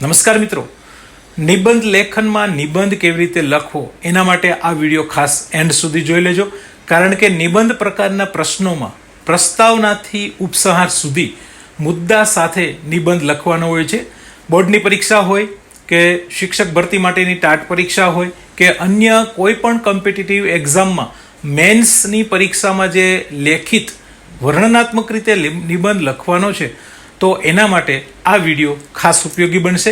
નમસ્કાર મિત્રો, નિબંધ લેખનમાં નિબંધ કેવી રીતે લખવો એના માટે આ વિડીયો ખાસ એન્ડ સુધી જોઈ લેજો. કારણ કે નિબંધ પ્રકારના પ્રશ્નોમાં પ્રસ્તાવનાથી ઉપસંહાર સુધી મુદ્દા સાથે નિબંધ લખવાનો હોય છે. બોર્ડની પરીક્ષા હોય કે શિક્ષક ભરતી માટેની ટાટ પરીક્ષા હોય કે અન્ય કોઈ પણ કોમ્પિટિટિવ એક્ઝામમાં મેન્સની પરીક્ષામાં જે લેખિત વર્ણનાત્મક રીતે નિબંધ લખવાનો છે તો એના માટે આ વિડીયો ખાસ ઉપયોગી બનશે.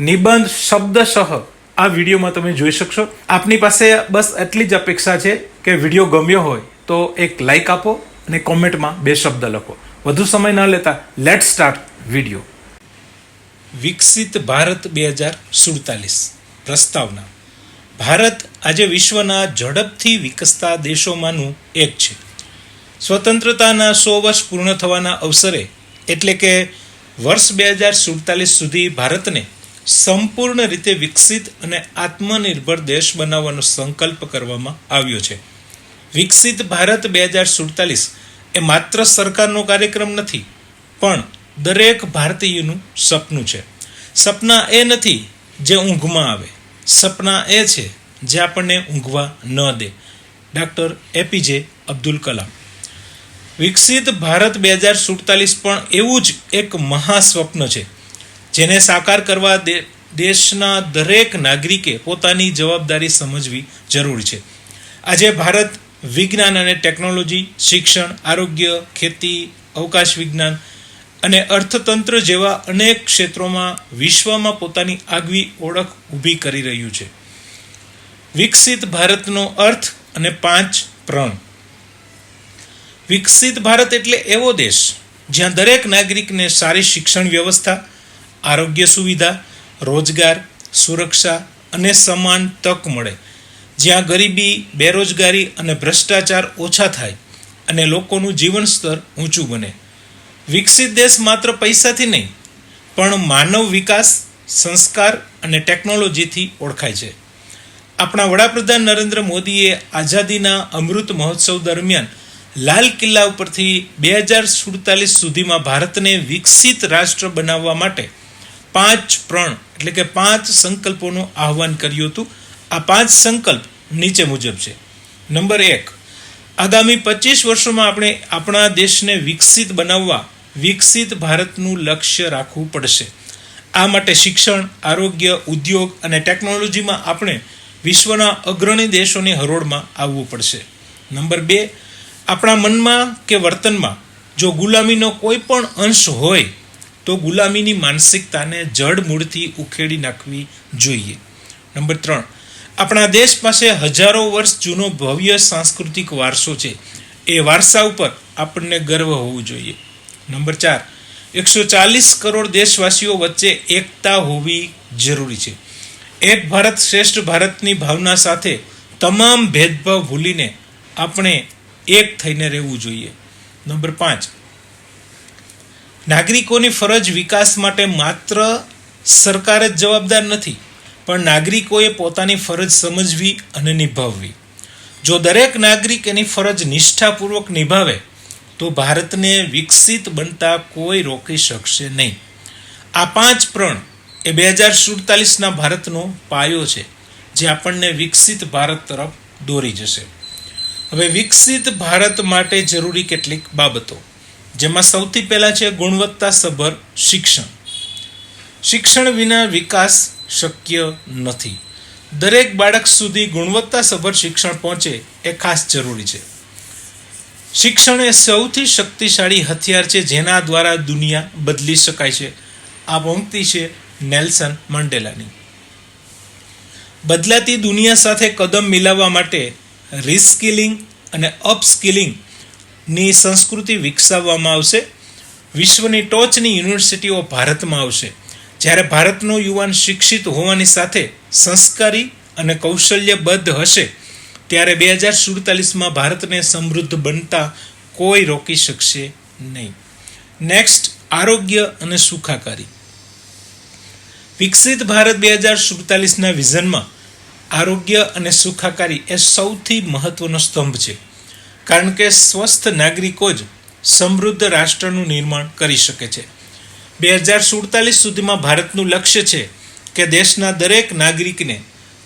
નિબંધ શબ્દશઃ આ વિડીયોમાં તમે જોઈ શકશો. આપની પાસે બસ એટલી જ અપેક્ષા છે કે વિડીયો ગમ્યો હોય તો એક લાઈક આપો અને કોમેન્ટમાં 2 શબ્દ લખો. વધુ સમય ન લેતા લેટ સ્ટાર્ટ વિડીયો. વિકસિત ભારત 2047 પ્રસ્તાવના. ભારત આજે વિશ્વના ઝડપથી વિકસતા દેશોમાંનું એક છે. સ્વતંત્રતાના 100 વર્ષ પૂર્ણ થવાના અવસરે એટલે કે વર્ષ 2047 સુધી ભારતને સંપૂર્ણ રીતે વિકસિત અને આત્મનિર્ભર દેશ બનાવવાનો સંકલ્પ કરવામાં આવ્યો છે. વિકસિત ભારત 2047 એ માત્ર સરકારનો કાર્યક્રમ નથી, પણ દરેક ભારતીયનું સપનું છે. સપના એ નથી જે ઊંઘમાં આવે, સપના એ છે જે આપણને ઊંઘવા ન દે. Doctor APJ Abdul Kalam. વિકસિત ભારત 2047 પણ એવું જ એક મહાસ્વપ્ન છે જેને સાકાર કરવા દેશના દરેક નાગરિકે પોતાની જવાબદારી સમજવી જરૂરી છે. આજે ભારત વિજ્ઞાન અને ટેકનોલોજી, શિક્ષણ, આરોગ્ય, ખેતી, અવકાશ વિજ્ઞાન અને અર્થતંત્ર જેવા અનેક ક્ષેત્રોમાં વિશ્વમાં પોતાની આગવી ઓળખ ઊભી કરી રહ્યું છે. વિકસિત ભારતનો અર્થ અને 5 પ્રણ. વિકસિત ભારત એટલે એવો દેશ જ્યાં દરેક નાગરિકને સારી શિક્ષણ વ્યવસ્થા, આરોગ્ય સુવિધા, રોજગાર, સુરક્ષા અને સમાન તક મળે, જ્યાં ગરીબી, બેરોજગારી અને ભ્રષ્ટાચાર ઓછા થાય અને લોકોનું જીવન સ્તર ઊંચું બને. વિકસિત દેશ માત્ર પૈસાથી નહીં પણ માનવ વિકાસ, સંસ્કાર અને ટેકનોલોજીથી ઓળખાય છે. આપણા વડાપ્રધાન નરેન્દ્ર મોદીએ આઝાદીના અમૃત મહોત્સવ દરમિયાન લાલ કિલ્લા ઉપરથી 2047 સુધીમાં ભારતને વિકસિત રાષ્ટ્ર બનાવવા માટે 5 પ્રણ એટલે કે 5 સંકલ્પોનું આહ્વાન કર્યું હતું. આ 5 સંકલ્પ નીચે મુજબ છે. નંબર 1, આગામી 25 વર્ષોમાં આપણે આપણા દેશને વિકસિત બનાવવા વિકસિત ભારતનું લક્ષ્ય રાખવું પડશે. આ માટે શિક્ષણ, આરોગ્ય, ઉદ્યોગ અને ટેકનોલોજીમાં આપણે વિશ્વના અગ્રણી દેશોની હરોળમાં આવવું પડશે. નંબર 2, આપણા મનમાં કે વર્તનમાં જો ગુલામીનો કોઈ પણ અંશ હોય તો ગુલામીની માનસિકતાને જડ મૂળથી ઉખેડી નાખવી જોઈએ. નંબર 3, આપણા દેશ પાસે હજારો વર્ષ જૂનો ભવ્ય સાંસ્કૃતિક વારસો છે. એ વારસા ઉપર આપણને ગર્વ હોવું જોઈએ. નંબર 4, 140 કરોડ દેશવાસીઓ વચ્ચે એકતા હોવી જરૂરી છે. એક ભારત શ્રેષ્ઠ ભારતની ભાવના સાથે તમામ ભેદભાવ ભૂલીને આપણે એક થઈને રહેવું જોઈએ. નંબર 5, નાગરિકોની ફરજ વિકાસ માટે માત્ર સરકાર જ જવાબદાર નથી, પણ નાગરિકોએ પોતાની ફરજ સમજવી અને નિભાવવી. જો દરેક નાગરિક એની ફરજ નિષ્ઠાપૂર્વક નિભાવે તો ભારતને વિકસિત બનતા કોઈ રોકી શકશે નહીં. આ 5 પ્રણ એ 2047ના ભારતનો પાયો છે જે આપણને વિકસિત ભારત તરફ દોરી જશે. હવે વિકસિત ભારત માટે જરૂરી કેટલીક બાબતો, જેમાં સૌથી પહેલાં છે ગુણવત્તાસભર શિક્ષણ. શિક્ષણ વિના વિકાસ શક્ય નથી. દરેક બાળક સુધી ગુણવત્તાસભર શિક્ષણ પહોંચે એ ખાસ જરૂરી છે. શિક્ષણ એ સૌથી શક્તિશાળી હથિયાર છે જેના દ્વારા દુનિયા બદલી શકાય છે. આ પંક્તિ છે નેલ્સન મંડેલાની. બદલાતી દુનિયા સાથે કદમ મિલાવવા માટે રિસ્કિલિંગ અને અપસ્કિલિંગની સંસ્કૃતિ વિકસાવવામાં આવશે. વિશ્વની ટોચની યુનિવર્સિટીઓ ભારતમાં આવશે. જ્યારે ભારતનો યુવાન શિક્ષિત હોવાની સાથે સંસ્કારી અને કૌશલ્યબદ્ધ હશે ત્યારે 2047માં ભારતને સમૃદ્ધ બનતા કોઈ રોકી શકશે નહીં. નેક્સ્ટ, આરોગ્ય અને સુખાકારી. વિકસિત ભારત 2047ના વિઝનમાં આરોગ્ય અને સુખાકારી એ સૌથી મહત્વનો સ્તંભ છે, કારણ કે સ્વસ્થ નાગરિકો જ સમૃદ્ધ રાષ્ટ્રનું નિર્માણ કરી શકે છે. 2047 સુધીમાં ભારતનું લક્ષ્ય છે કે દેશના દરેક નાગરિકને,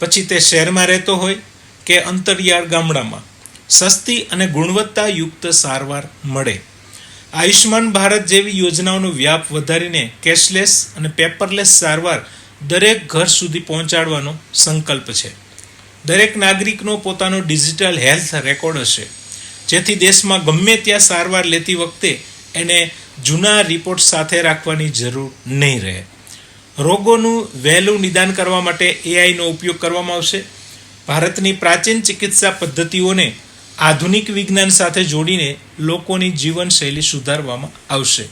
પછી તે શહેરમાં રહેતો હોય કે અંતરિયાળ ગામડામાં, સસ્તી અને ગુણવત્તાયુક્ત સારવાર મળે. આયુષ્માન ભારત જેવી યોજનાઓનો વ્યાપ વધારીને કેશલેસ અને પેપરલેસ સારવાર દરેક ઘર સુધી પહોંચાડવાનો સંકલ્પ છે. દરેક નાગરિકનો પોતાનો ડિજિટલ હેલ્થ રેકોર્ડ હશે, જેથી દેશમાં ગમે ત્યાં સારવાર લેતી વખતે એને જૂના રિપોર્ટ સાથે રાખવાની જરૂર નહીં રહે. રોગોનું વહેલું નિદાન કરવા માટે એઆઈનો ઉપયોગ કરવામાં આવશે. ભારતની પ્રાચીન ચિકિત્સા પદ્ધતિઓને આધુનિક વિજ્ઞાન સાથે જોડીને લોકોની જીવનશૈલી સુધારવામાં આવશે.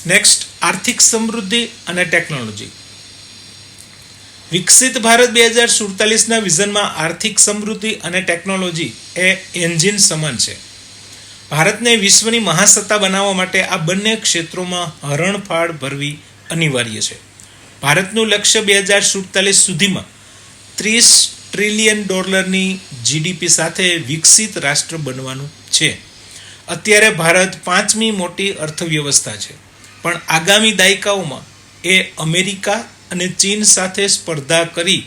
નેક્સ્ટ, આર્થિક સમૃદ્ધિ અને ટેકનોલોજી. વિકસિત ભારત 2047ના વિઝનમાં આર્થિક સમૃદ્ધિ અને ટેકનોલોજી એ એન્જિન સમાન છે. ભારતને વિશ્વની મહાસત્તા બનાવવા માટે આ બંને ક્ષેત્રોમાં હરણફાળ ભરવી અનિવાર્ય છે. ભારતનું લક્ષ્ય 2047 સુધીમાં $30 ટ્રિલિયન જીડીપી સાથે વિકસિત રાષ્ટ્ર બનવાનું છે. અત્યારે ભારત 5મી મોટી અર્થવ્યવસ્થા છે, પણ આગામી દાયકાઓમાં એ અમેરિકા અને ચીન સાથે સ્પર્ધા કરી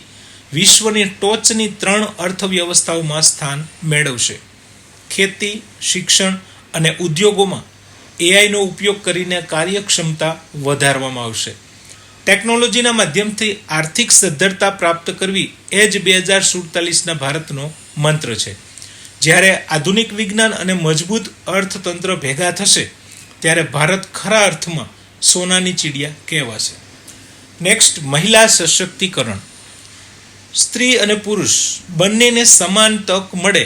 વિશ્વની ટોચની 3 અર્થવ્યવસ્થાઓમાં સ્થાન મેળવશે. ખેતી, શિક્ષણ અને ઉદ્યોગોમાં એઆઈનો ઉપયોગ કરીને કાર્યક્ષમતા વધારવામાં આવશે. ટેકનોલોજીના માધ્યમથી આર્થિક સદ્ધરતા પ્રાપ્ત કરવી એ જ 2047ના ભારતનો મંત્ર છે. જ્યારે આધુનિક વિજ્ઞાન અને મજબૂત અર્થતંત્ર ભેગા થશે ત્યારે ભારત ખરા અર્થમાં સોનાની ચીડિયા કહેવાશે. નેક્સ્ટ, મહિલા સશક્તિકરણ. સ્ત્રી અને પુરુષ બંનેને સમાન તક મળે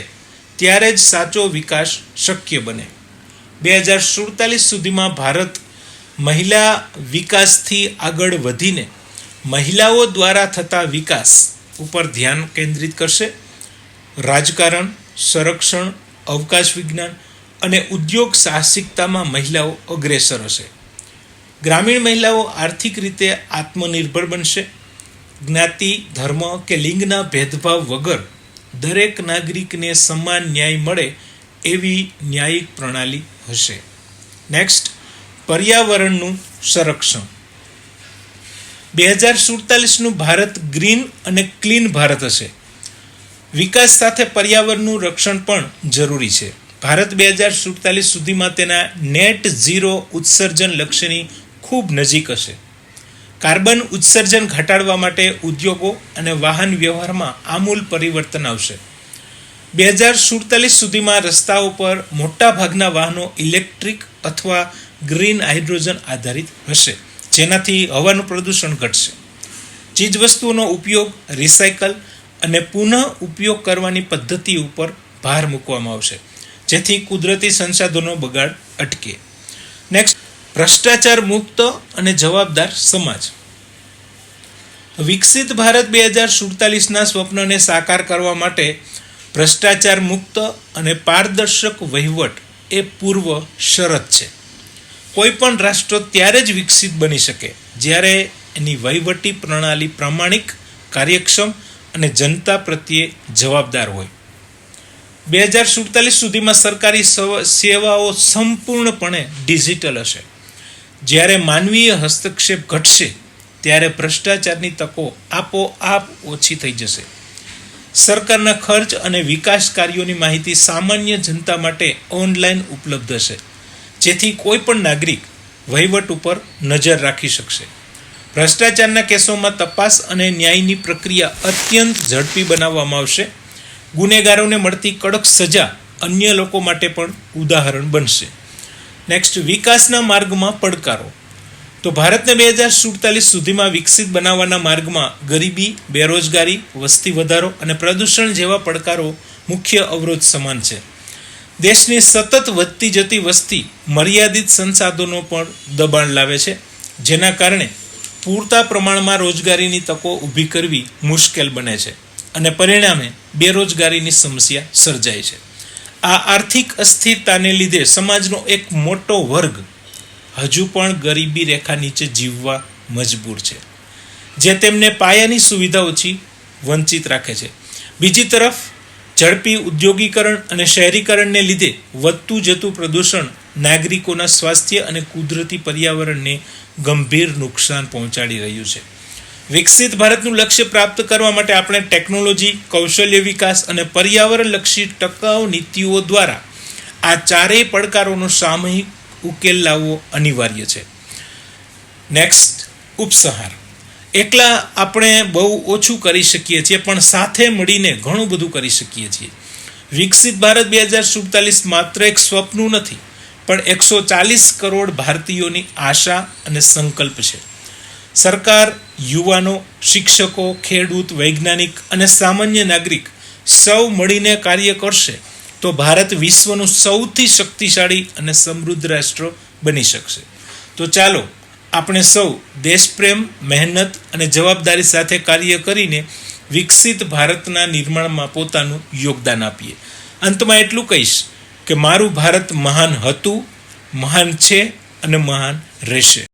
ત્યારે જ સાચો વિકાસ શક્ય બને. 2047 સુધીમાં ભારત મહિલા વિકાસથી આગળ વધીને મહિલાઓ દ્વારા થતા વિકાસ ઉપર ધ્યાન કેન્દ્રિત કરશે. રાજકારણ, સંરક્ષણ, અવકાશ વિજ્ઞાન અને ઉદ્યોગ સાહસિકતામાં મહિલાઓ અગ્રેસર હશે. ગ્રામીણ મહિલાઓ આર્થિક રીતે આત્મનિર્ભર બનશે. જ્ઞાતિ, ધર્મ કે લિંગના ભેદભાવ વગર દરેક નાગરિકને સમાન ન્યાય મળે એવી ન્યાયિક પ્રણાલી હશે. નેક્સ્ટ, પર્યાવરણનું સંરક્ષણ. 2047નું ભારત ગ્રીન અને ક્લીન ભારત હશે. વિકાસ સાથે પર્યાવરણનું રક્ષણ પણ જરૂરી છે. ભારત 2047 સુધીમાં તેના નેટ ઝીરો ઉત્સર્જન લક્ષ્યની ખૂબ નજીક હશે. કાર્બન ઉત્સર્જન ઘટાડવા માટે ઉદ્યોગો અને વાહન વ્યવહારમાં આમૂલ પરિવર્તન આવશે. 2047 સુધીમાં રસ્તાઓ પર મોટા ભાગના વાહનો ઇલેક્ટ્રિક અથવા ગ્રીન હાઇડ્રોજન આધારિત હશે, જેનાથી હવાનું પ્રદૂષણ ઘટશે. ચીજવસ્તુઓનો ઉપયોગ, રિસાયકલ અને પુનઃ ઉપયોગ કરવાની પદ્ધતિ ઉપર ભાર મૂકવામાં આવશે, જેથી કુદરતી સંસાધનો બગાડ અટકે. નેક્સ્ટ, ભ્રષ્ટાચાર મુક્ત અને જવાબદાર સમાજ. વિકસિત ભારત 2047ના સ્વપ્નને સાકાર કરવા માટે ભ્રષ્ટાચાર મુક્ત અને પારદર્શક વહીવટ એ પૂર્વ શરત છે. કોઈ પણ રાષ્ટ્ર ત્યારે જ વિકસિત બની શકે જ્યારે એની વહીવટી પ્રણાલી પ્રામાણિક, કાર્યક્ષમ અને જનતા પ્રત્યે જવાબદાર હોય. 2047 સુધીમાં સરકારી સેવાઓ સંપૂર્ણપણે ડિજિટલ હશે. જ્યારે માનવીય હસ્તક્ષેપ ઘટશે ત્યારે ભ્રષ્ટાચારની તકો આપોઆપ ઓછી થઈ જશે. સરકારના ખર્ચ અને વિકાસ કાર્યોની માહિતી સામાન્ય જનતા માટે ઓનલાઈન ઉપલબ્ધ હશે, જેથી કોઈ પણ નાગરિક વહીવટ ઉપર નજર રાખી શકશે. ભ્રષ્ટાચારના કેસોમાં તપાસ અને ન્યાયની પ્રક્રિયા અત્યંત ઝડપી બનાવવામાં આવશે. ગુનેગારોને મળતી કડક સજા અન્ય લોકો માટે પણ ઉદાહરણ બનશે. નેક્સ્ટ, વિકાસના માર્ગમાં પડકારો. તો ભારતને 2047 સુધીમાં વિકસિત બનાવવાના માર્ગમાં ગરીબી, બેરોજગારી, વસ્તી વધારો અને પ્રદૂષણ જેવા પડકારો મુખ્ય અવરોધ સમાન છે. દેશની સતત વધતી જતી વસ્તી મર્યાદિત સંસાધનો પર દબાણ લાવે છે, જેના કારણે પૂરતા પ્રમાણમાં રોજગારીની તકો ઊભી કરવી મુશ્કેલ બને છે અને પરિણામે બેરોજગારીની સમસ્યા સર્જાય છે. આ આર્થિક અસ્થિરતાને લીધે સમાજનો એક મોટો વર્ગ હજુ પણ ગરીબી રેખા નીચે જીવવા મજબૂર છે, જે તેમને પાયાની સુવિધાઓથી વંચિત રાખે છે. બીજી તરફ ઝડપી ઉદ્યોગીકરણ અને શહેરીકરણને લીધે વધતું જતું પ્રદૂષણ નાગરિકોના સ્વાસ્થ્ય અને કુદરતી પર્યાવરણને ગંભીર નુકસાન પહોંચાડી રહ્યું છે. વિકસિત ભારતનું લક્ષ્ય પ્રાપ્ત કરવા માટે આપણે ટેકનોલોજી, કૌશલ્ય વિકાસ અને પર્યાવરણલક્ષી ટકાઉ નીતિઓ દ્વારા આ ચારેય પડકારોનો સામૂહિક ઉકેલ લાવવો અનિવાર્ય છે. નેક્સ્ટ, ઉપસંહાર. એકલા આપણે બહુ ઓછું કરી શકીએ છીએ, પણ સાથે મળીને ઘણું બધું કરી શકીએ છીએ. વિકસિત ભારત 2047 માત્ર એક સ્વપ્ન નથી, પણ 140 કરોડ ભારતીયોની આશા અને સંકલ્પ છે. સરકાર, યુવાનો, શિક્ષકો, ખેડૂત, વૈજ્ઞાનિક અને સામાન્ય નાગરિક સૌ મળીને કાર્ય કરશે તો ભારત વિશ્વનું સૌથી શક્તિશાળી અને સમૃદ્ધ રાષ્ટ્ર બની શકશે. તો ચાલો આપણે સૌ દેશપ્રેમ, મહેનત અને જવાબદારી સાથે કાર્ય કરીને વિકસિત ભારતના નિર્માણમાં પોતાનું યોગદાન આપીએ. અંતમાં એટલું કહીશ કે મારું ભારત મહાન હતું, મહાન છે અને મહાન રહેશે.